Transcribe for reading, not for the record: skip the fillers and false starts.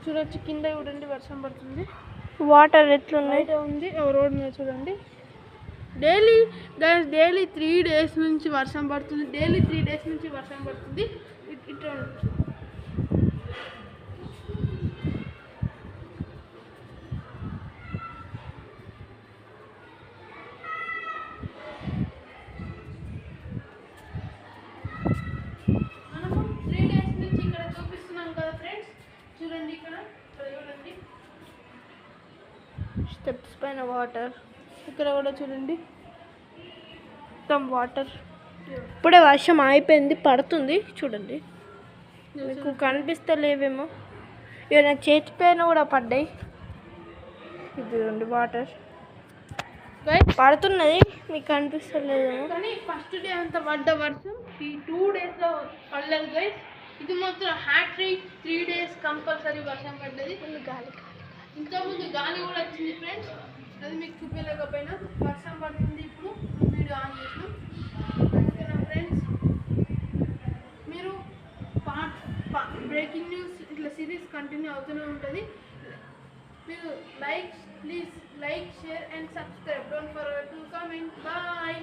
చూడొచ్చు కింద చూడండి వర్షం పడుతుంది వాటర్ ఎట్లున్నాయి ఉంది రోడ్ మీద చూడండి డైలీ 3 days నుంచి వర్షం పడుతుంది డైలీ 3 days నుంచి వర్షం పడుతుంది ఇట్లా మనము 3 days నుంచి ఇక్కడ చూపిస్తున్నాం కదా ఫ్రెండ్స్ చూడండి ఇక్కడ చూడండి స్టెప్స్ పైన వాటర్ ఇక్కడ కూడా చూడండి మొత్తం వాటర్ ఇప్పుడే వర్షం అయిపోయింది పడుతుంది చూడండి మీకు కనిపిస్తలేవేమో ఇక నా చేతి పైన కూడా పడ్డాయి ఇది చూడండి వాటర్ పడుతున్నది మీకు కనిపిస్తలేదేమో కానీ ఫస్ట్ డే అంత పడ్డ వర్షం ఈ 2 daysలో పడలేదు గైస్ ఇది మాత్రం హ్యాట్రిక్ 3 days కంపల్సరీ వర్షం పడ్డది గాలి ఇంతకుముందు గాలి కూడా వచ్చింది ఫ్రెండ్స్ అది మీకు చూపించలేకపోయినా వర్షం పడుతుంది ఇప్పుడు వీడియో ఆన్ చేసినాం ఓకేనా ఫ్రెండ్స్ మీరు బ్రేకింగ్ న్యూస్ ఇట్లా సిరీస్ కంటిన్యూ అవుతూనే ఉంటుంది మీరు please like share and subscribe don't forget to comment bye